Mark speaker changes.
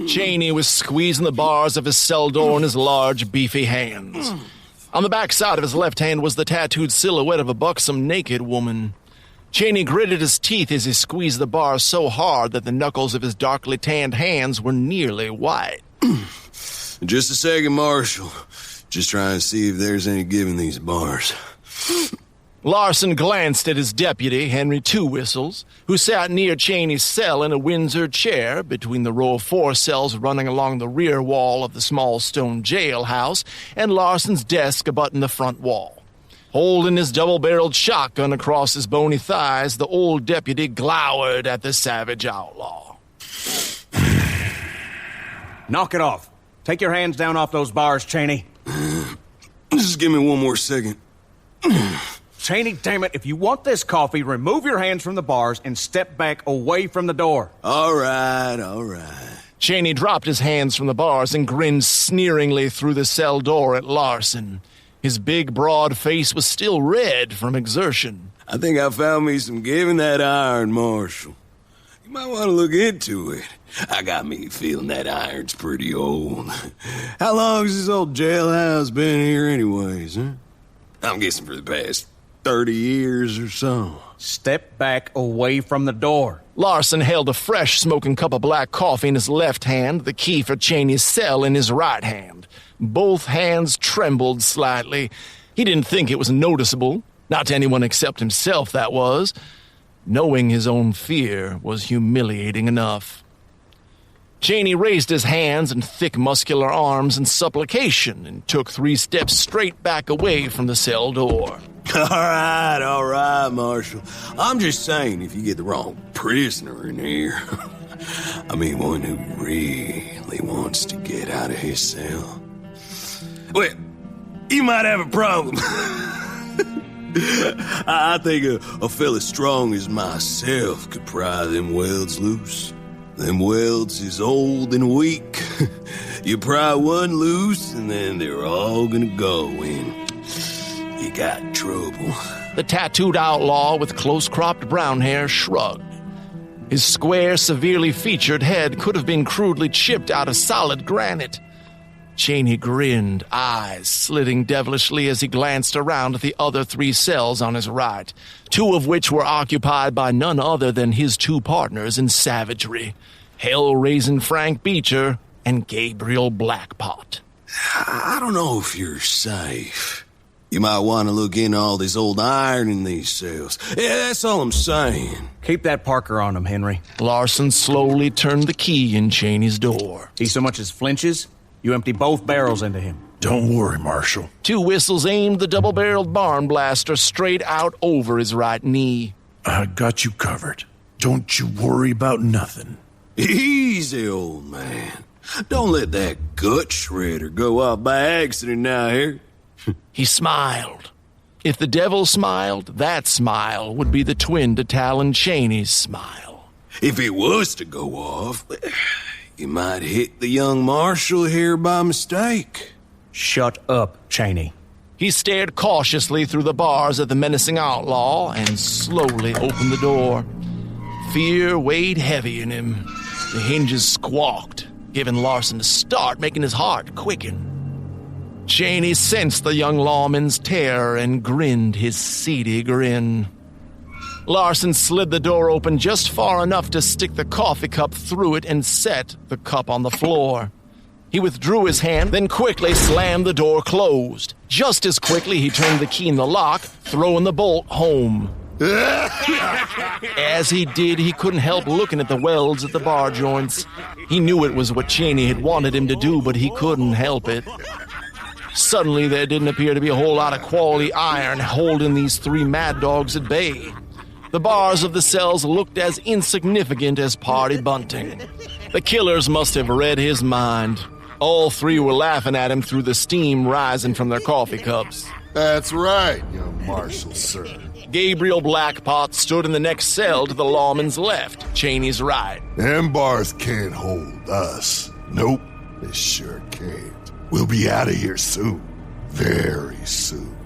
Speaker 1: Cheney was squeezing the bars of his cell door in his large, beefy hands. On the back side of his left hand was the tattooed silhouette of a buxom, naked woman. Cheney gritted his teeth as he squeezed the bars so hard that the knuckles of his darkly tanned hands were nearly white.
Speaker 2: Just a second, Marshal. Just trying to see if there's any give in these bars.
Speaker 1: Larson glanced at his deputy, Henry Two Whistles, who sat near Cheney's cell in a Windsor chair between the row of 4 cells running along the rear wall of the small stone jailhouse and Larson's desk abutting the front wall. Holding his double-barreled shotgun across his bony thighs, the old deputy glowered at the savage outlaw.
Speaker 3: Knock it off. Take your hands down off those bars, Cheney.
Speaker 2: Just give me one more second.
Speaker 3: Cheney, damn it, if you want this coffee, remove your hands from the bars and step back away from the door.
Speaker 2: All right.
Speaker 1: Cheney dropped his hands from the bars and grinned sneeringly through the cell door at Larson. His big, broad face was still red from exertion.
Speaker 2: I think I found me some give in that iron, Marshal. You might want to look into it. I got me feeling that iron's pretty old. How long has this old jailhouse been here anyways, huh? I'm guessing for the past 30 years or so.
Speaker 3: Step back away from the door.
Speaker 1: Larson held a fresh smoking cup of black coffee in his left hand, the key for Cheney's cell in his right hand. Both hands trembled slightly. He didn't think it was noticeable. Not to anyone except himself, that was. Knowing his own fear was humiliating enough. Cheney raised his hands and thick muscular arms in supplication and took 3 steps straight back away from the cell door.
Speaker 2: All right, Marshal. I'm just saying, if you get the wrong prisoner in here, I mean one who really wants to get out of his cell, well, you might have a problem. I think a fella strong as myself could pry them welds loose. Them welds is old and weak. You pry one loose, and then they're all gonna go, and you got trouble.
Speaker 1: The tattooed outlaw with close-cropped brown hair shrugged. His square, severely featured head could have been crudely chipped out of solid granite. Cheney grinned, eyes slitting devilishly as he glanced around at the other 3 cells on his right, 2 of which were occupied by none other than his 2 partners in savagery, Hellraisin Frank Beecher and Gabriel Blackpot.
Speaker 2: I don't know if you're safe. You might want to look into all this old iron in these cells. Yeah, that's all I'm saying.
Speaker 3: Keep that Parker on him, Henry.
Speaker 1: Larson slowly turned the key in Cheney's door.
Speaker 3: He so much as flinches, you empty both barrels into him.
Speaker 4: Don't worry, Marshal.
Speaker 1: Two Whistles aimed the double-barreled barn blaster straight out over his right knee.
Speaker 4: I got you covered. Don't you worry about nothing.
Speaker 2: Easy, old man. Don't let that gut shredder go off by accident now here.
Speaker 1: He smiled. If the devil smiled, that smile would be the twin to Talon Cheney's smile.
Speaker 2: If it was to go off, you might hit the young Marshal here by mistake.
Speaker 3: Shut up, Cheney.
Speaker 1: He stared cautiously through the bars at the menacing outlaw and slowly opened the door. Fear weighed heavy in him. The hinges squawked, giving Larson a start, making his heart quicken. Cheney sensed the young lawman's terror and grinned his seedy grin. Larson slid the door open just far enough to stick the coffee cup through it and set the cup on the floor. He withdrew his hand, then quickly slammed the door closed. Just as quickly, he turned the key in the lock, throwing the bolt home. As he did, he couldn't help looking at the welds at the bar joints. He knew it was what Cheney had wanted him to do, but he couldn't help it. Suddenly, there didn't appear to be a whole lot of quality iron holding these 3 mad dogs at bay. The bars of the cells looked as insignificant as party bunting. The killers must have read his mind. All 3 were laughing at him through the steam rising from their coffee cups.
Speaker 5: That's right, young Marshal, sir.
Speaker 1: Gabriel Blackpot stood in the next cell to the lawman's left, Cheney's right.
Speaker 5: Them bars can't hold us. Nope, they sure can't. We'll be out of here soon. Very soon.